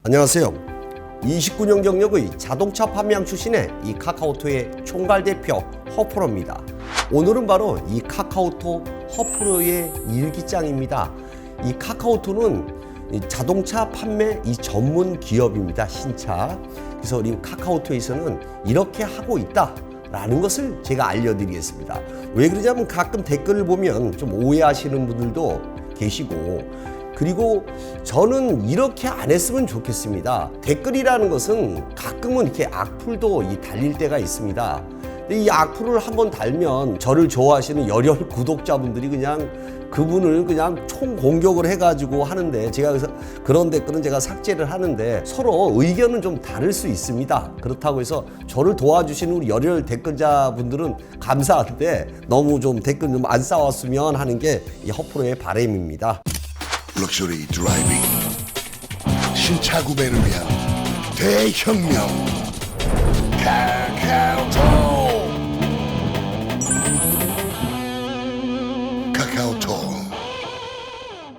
안녕하세요. 29년 경력의 자동차 판매왕 출신의 이 카카오토의 총괄 대표 허프로입니다. 오늘은 바로 이 카카오토 허프로의 일기장입니다. 이 카카오토는 이 자동차 판매 이 전문 기업입니다. 신차. 그래서 우리 카카오토에서는 이렇게 하고 있다 라는 것을 제가 알려드리겠습니다. 왜 그러냐면 가끔 댓글을 보면 좀 오해하시는 분들도 계시고, 그리고 저는 이렇게 안 했으면 좋겠습니다. 댓글이라는 것은 가끔은 이렇게 악플도 달릴 때가 있습니다. 근데 이 악플을 한번 달면 저를 좋아하시는 열혈 구독자분들이 그냥 그분을 그냥 총 공격을 해가지고 하는데, 제가 그래서 그런 댓글은 제가 삭제를 하는데 서로 의견은 좀 다를 수 있습니다. 그렇다고 해서 저를 도와주시는 우리 열혈 댓글자분들은 감사한데 너무 좀 댓글 좀 안 싸웠으면 하는 게 이 허프로의 바람입니다. 럭셔리 드라이빙, 신차 구매를 위한 대혁명 카카오토.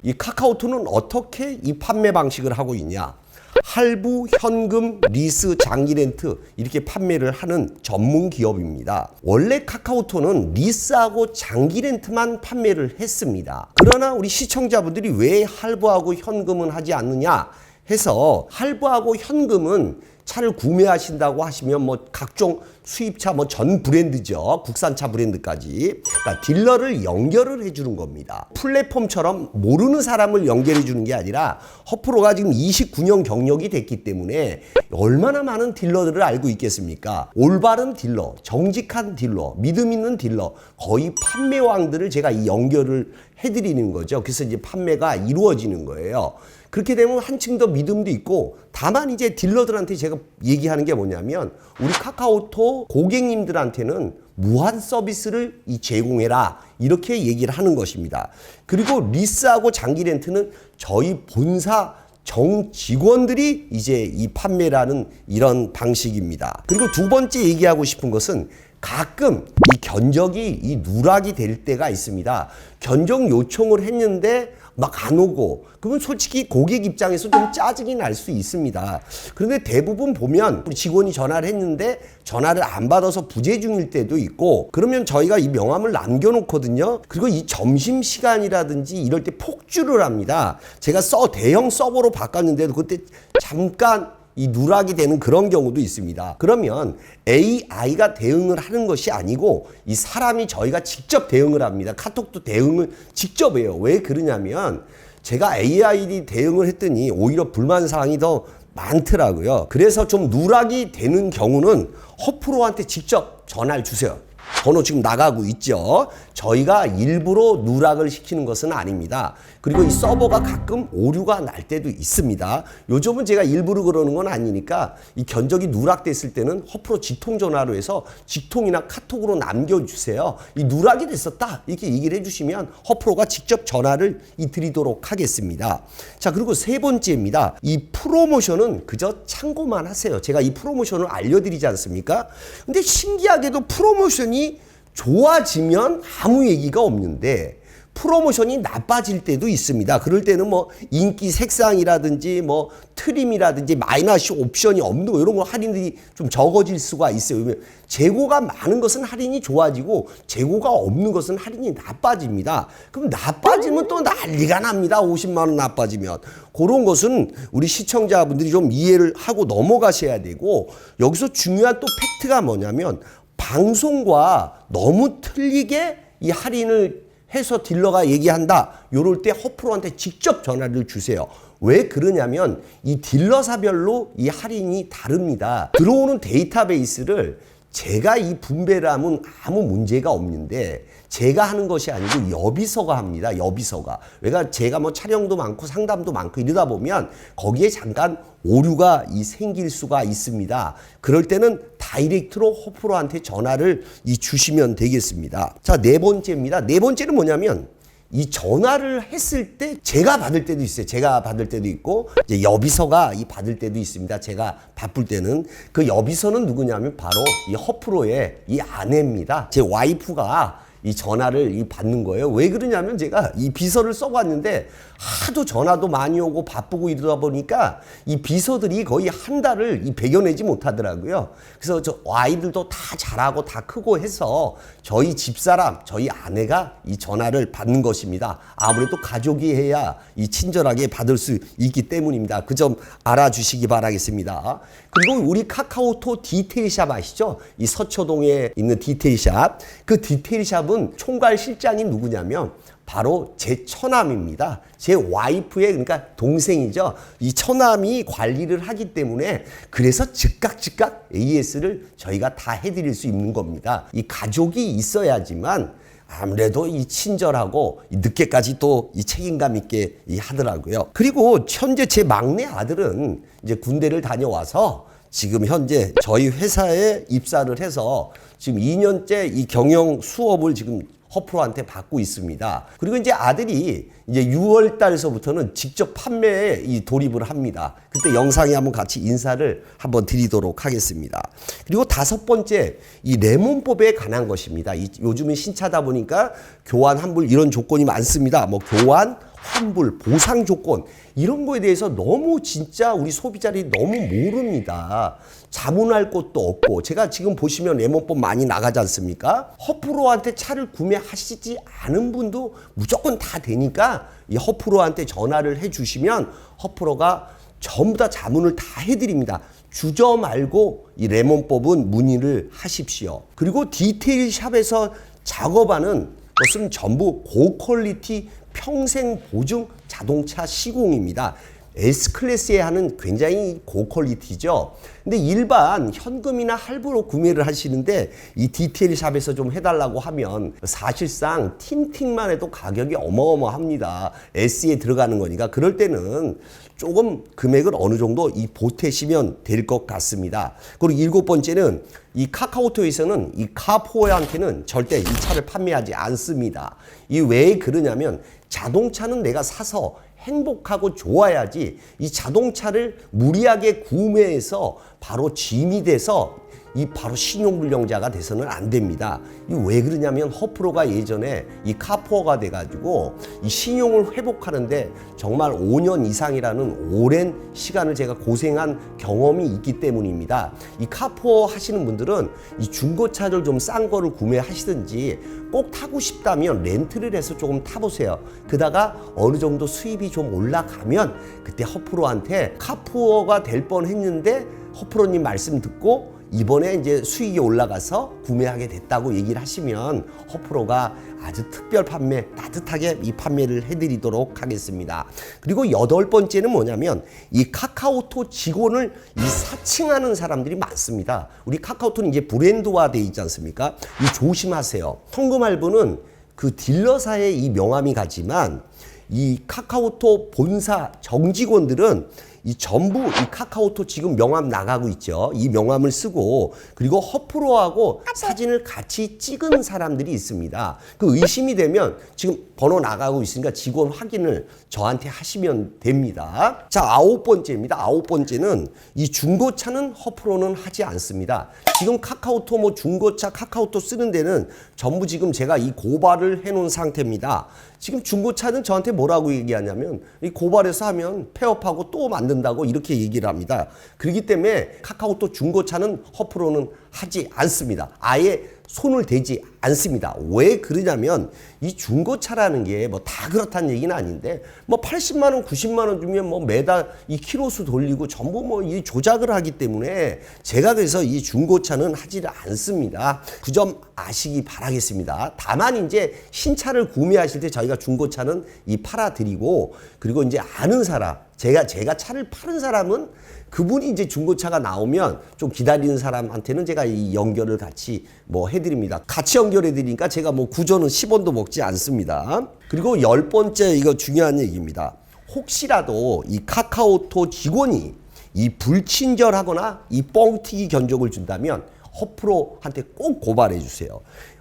이 카카오토는 어떻게 이 판매 방식을 하고 있냐? 할부, 현금, 리스, 장기 렌트 이렇게 판매를 하는 전문 기업입니다. 원래 카카오토는 리스하고 장기 렌트만 판매를 했습니다. 그러나 우리 시청자분들이 왜 할부하고 현금은 하지 않느냐 해서, 할부하고 현금은 차를 구매하신다고 하시면 뭐 각종 수입차 뭐 전 브랜드죠. 국산차 브랜드까지. 그러니까 딜러를 연결을 해주는 겁니다. 플랫폼처럼 모르는 사람을 연결해 주는 게 아니라, 허프로가 지금 29년 경력이 됐기 때문에 얼마나 많은 딜러들을 알고 있겠습니까? 올바른 딜러, 정직한 딜러, 믿음 있는 딜러, 거의 판매왕들을 제가 이 연결을 해드리는 거죠. 그래서 이제 판매가 이루어지는 거예요. 그렇게 되면 한층 더 믿음도 있고, 다만 이제 딜러들한테 제가 얘기하는 게 뭐냐면, 우리 카카오토 고객님들한테는 무한 서비스를 제공해라 이렇게 얘기를 하는 것입니다. 그리고 리스하고 장기 렌트는 저희 본사 정 직원들이 이제 이 판매라는 이런 방식입니다. 그리고 두 번째 얘기하고 싶은 것은, 가끔 이 견적이 이 누락이 될 때가 있습니다. 견적 요청을 했는데 막 안 오고, 그러면 솔직히 고객 입장에서 좀 짜증이 날 수 있습니다. 그런데 대부분 보면 우리 직원이 전화를 했는데 전화를 안 받아서 부재 중일 때도 있고, 그러면 저희가 이 명함을 남겨놓거든요. 그리고 이 점심시간이라든지 이럴 때 폭주를 합니다. 제가 대형 서버로 바꿨는데도 그때 잠깐 이 누락이 되는 그런 경우도 있습니다. 그러면 AI가 대응을 하는 것이 아니고 이 사람이 저희가 직접 대응을 합니다. 카톡도 대응을 직접 해요. 왜 그러냐면 제가 AI 대응을 했더니 오히려 불만사항이 더 많더라고요. 그래서 좀 누락이 되는 경우는 허프로한테 직접 전화를 주세요. 번호 지금 나가고 있죠. 저희가 일부러 누락을 시키는 것은 아닙니다. 그리고 이 서버가 가끔 오류가 날 때도 있습니다. 요즘은 제가 일부러 그러는 건 아니니까, 이 견적이 누락됐을 때는 허프로 직통 전화로 해서 직통이나 카톡으로 남겨주세요. 이 누락이 됐었다 이렇게 얘기를 해주시면 허프로가 직접 전화를 드리도록 하겠습니다. 자, 그리고 세 번째입니다. 이 프로모션은 그저 참고만 하세요. 제가 이 프로모션을 알려드리지 않습니까? 근데 신기하게도 프로모션이 좋아지면 아무 얘기가 없는데, 프로모션이 나빠질 때도 있습니다. 그럴 때는 뭐 인기 색상이라든지 뭐 트림이라든지 마이너스 옵션이 없는 거, 이런 거 할인이 좀 적어질 수가 있어요. 재고가 많은 것은 할인이 좋아지고, 재고가 없는 것은 할인이 나빠집니다. 그럼 나빠지면 또 난리가 납니다. 50만 원 나빠지면. 그런 것은 우리 시청자분들이 좀 이해를 하고 넘어가셔야 되고, 여기서 중요한 또 팩트가 뭐냐면, 방송과 너무 틀리게 이 할인을 해서 딜러가 얘기한다, 요럴 때 허프로한테 직접 전화를 주세요. 왜 그러냐면 이 딜러사별로 이 할인이 다릅니다. 들어오는 데이터베이스를 제가 이 분배를 하면 아무 문제가 없는데, 제가 하는 것이 아니고 여비서가 합니다. 여비서가. 왜냐면 제가 뭐 촬영도 많고 상담도 많고 이러다 보면 거기에 잠깐 오류가 생길 수가 있습니다. 그럴 때는 다이렉트로 허프로한테 전화를 주시면 되겠습니다. 자, 네 번째입니다. 네 번째는 뭐냐면, 이 전화를 했을 때 제가 받을 때도 있어요. 제가 받을 때도 있고, 이제 여비서가 받을 때도 있습니다. 제가 바쁠 때는. 그 여비서는 누구냐면 바로 이 허프로의 이 아내입니다. 제 와이프가 이 전화를 받는 거예요. 왜 그러냐면, 제가 이 비서를 써봤는데 하도 전화도 많이 오고 바쁘고 이러다 보니까 이 비서들이 거의 한 달을 이 배겨내지 못하더라고요. 그래서 저 아이들도 다 자라고 다 크고 해서 저희 집사람, 저희 아내가 이 전화를 받는 것입니다. 아무래도 가족이 해야 이 친절하게 받을 수 있기 때문입니다. 그 점 알아주시기 바라겠습니다. 그리고 우리 카카오톡 디테일샵 아시죠? 이 서초동에 있는 디테일샵. 그 디테일샵은 총괄 실장이 누구냐면 바로 제 처남입니다. 제 와이프의 그러니까 동생이죠. 이 처남이 관리를 하기 때문에 그래서 즉각 AS를 저희가 다 해드릴 수 있는 겁니다. 이 가족이 있어야지만 아무래도 이 친절하고 늦게까지 또 이 책임감 있게 하더라고요. 그리고 현재 제 막내 아들은 이제 군대를 다녀와서 지금 현재 저희 회사에 입사를 해서 지금 2년째 이 경영 수업을 지금 허프로한테 받고 있습니다. 그리고 이제 아들이 이제 6월 달서부터는 직접 판매에 이 돌입을 합니다. 그때 영상에 한번 같이 인사를 한번 드리도록 하겠습니다. 그리고 5번째, 이 레몬법에 관한 것입니다. 요즘은 신차다 보니까 교환, 환불 이런 조건이 많습니다. 뭐 교환, 환불, 보상 조건 이런 거에 대해서 너무 진짜 우리 소비자들이 너무 모릅니다. 자문할 것도 없고 제가 지금 보시면 레몬법 많이 나가지 않습니까? 허프로한테 차를 구매하시지 않은 분도 무조건 다 되니까 이 허프로한테 전화를 해주시면 허프로가 전부 다 자문을 다 해드립니다. 주저 말고 이 레몬법은 문의를 하십시오. 그리고 디테일 샵에서 작업하는 것은 전부 고퀄리티 평생 보증 자동차 시공입니다. S클래스에 하는 굉장히 고퀄리티죠. 근데 일반 현금이나 할부로 구매를 하시는데 이 디테일 샵에서 좀 해달라고 하면 사실상 틴팅만 해도 가격이 어마어마합니다. S에 들어가는 거니까 그럴 때는 조금 금액을 어느 정도 보태시면 될 것 같습니다. 그리고 7번째는 이 카카오톡에서는 이 카포어한테는 절대 이 차를 판매하지 않습니다. 이 왜 그러냐면 자동차는 내가 사서 행복하고 좋아야지 이 자동차를 무리하게 구매해서 바로 짐이 돼서 이 바로 신용불량자가 돼서는 안 됩니다. 이 왜 그러냐면 허프로가 예전에 이 카포어가 돼가지고 이 신용을 회복하는데 정말 5년 이상이라는 오랜 시간을 제가 고생한 경험이 있기 때문입니다. 이 카포어 하시는 분들은 이 중고차를 좀 싼 거를 구매하시든지 꼭 타고 싶다면 렌트를 해서 조금 타보세요. 그다가 어느 정도 수입이 좀 올라가면 그때 허프로한테 카포어가 될 뻔했는데 허프로님 말씀 듣고 이번에 이제 수익이 올라가서 구매하게 됐다고 얘기를 하시면 허프로가 아주 특별 판매 따뜻하게 이 판매를 해드리도록 하겠습니다. 그리고 8번째는 뭐냐면 이 카카오톡 직원을 이 사칭하는 사람들이 많습니다. 우리 카카오톡은 이제 브랜드화 돼 있지 않습니까? 이 조심하세요. 현금할부는 그 딜러사의 이 명함이 가지만 이 카카오톡 본사 정직원들은 이 전부 이 카카오톡 지금 명함 나가고 있죠. 이 명함을 쓰고 그리고 허프로하고 사진을 같이 찍은 사람들이 있습니다. 그 의심이 되면 지금 번호 나가고 있으니까 직원 확인을 저한테 하시면 됩니다. 자, 9번째입니다. 9번째는 이 중고차는 허프로는 하지 않습니다. 지금 카카오톡 뭐 중고차 카카오톡 쓰는 데는 전부 지금 제가 이 고발을 해놓은 상태입니다. 지금 중고차는 저한테 뭐라고 얘기하냐면 이 고발해서 하면 폐업하고 또 만든다고 이렇게 얘기를 합니다. 그렇기 때문에 카카오톡 중고차는 허프로는 하지 않습니다. 아예 손을 대지 않습니다. 왜 그러냐면 이 중고차라는 게 뭐 다 그렇다는 얘기는 아닌데 뭐 80만 원, 90만 원 주면 뭐 매달 이 키로수 돌리고 전부 뭐 이 조작을 하기 때문에 제가 그래서 이 중고차는 하지를 않습니다. 그 점 아시기 바라겠습니다. 다만 이제 신차를 구매하실 때 저희가 중고차는 이 팔아드리고 그리고 이제 아는 사람 제가 차를 파는 사람은 그분이 이제 중고차가 나오면 좀 기다리는 사람한테는 제가 이 연결을 같이 뭐 해드립니다. 같이 연결해 드리니까 제가 뭐 구조는 10원도 먹지 않습니다. 그리고 10번째 이거 중요한 얘기입니다. 혹시라도 이 카카오톡 직원이 이 불친절하거나 이 뻥튀기 견적을 준다면 허프로한테 꼭 고발해 주세요.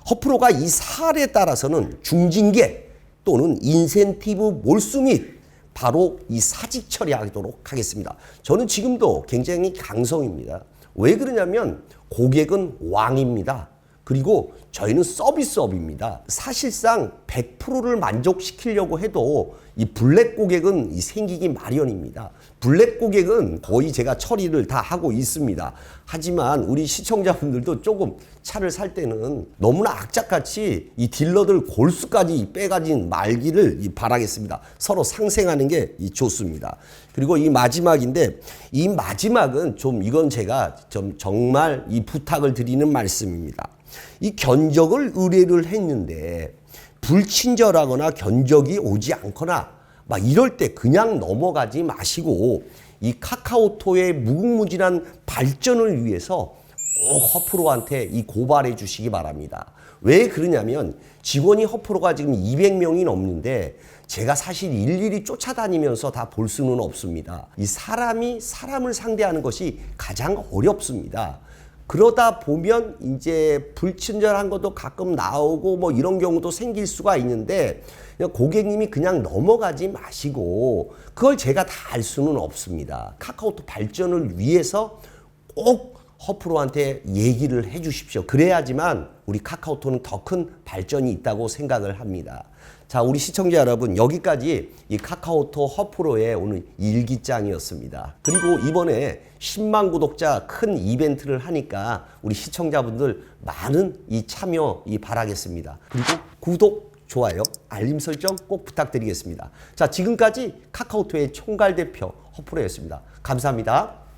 허프로가 이 사안에 따라서는 중징계 또는 인센티브 몰수 및 바로 이 사직 처리하도록 하겠습니다. 저는 지금도 굉장히 강성입니다. 왜 그러냐면 고객은 왕입니다. 그리고 저희는 서비스업입니다. 사실상 100%를 만족시키려고 해도 이 블랙 고객은 생기기 마련입니다. 블랙 고객은 거의 제가 처리를 다 하고 있습니다. 하지만 우리 시청자분들도 조금 차를 살 때는 너무나 악착같이 이 딜러들 골수까지 빼가진 말기를 바라겠습니다. 서로 상생하는 게 좋습니다. 그리고 이 마지막인데, 이 마지막은 좀 이건 제가 좀 정말 이 부탁을 드리는 말씀입니다. 이 견적을 의뢰를 했는데 불친절하거나 견적이 오지 않거나 막 이럴 때 그냥 넘어가지 마시고 이 카카오톡의 무궁무진한 발전을 위해서 꼭 허프로한테 이 고발해 주시기 바랍니다. 왜 그러냐면 직원이 허프로가 지금 200명이 넘는데 제가 사실 일일이 쫓아다니면서 다 볼 수는 없습니다. 이 사람이 사람을 상대하는 것이 가장 어렵습니다. 그러다 보면 이제 불친절한 것도 가끔 나오고 뭐 이런 경우도 생길 수가 있는데 그냥 고객님이 그냥 넘어가지 마시고 그걸 제가 다 알 수는 없습니다. 카카오톡 발전을 위해서 꼭 허프로한테 얘기를 해 주십시오. 그래야지만 우리 카카오톡은 더 큰 발전이 있다고 생각을 합니다. 자, 우리 시청자 여러분, 여기까지 이 카카오톡 허프로의 오늘 일기장이었습니다. 그리고 이번에 10만 구독자 큰 이벤트를 하니까 우리 시청자분들 많은 이 참여 바라겠습니다. 그리고 구독, 좋아요, 알림 설정 꼭 부탁드리겠습니다. 자, 지금까지 카카오톡의 총괄 대표 허프로였습니다. 감사합니다.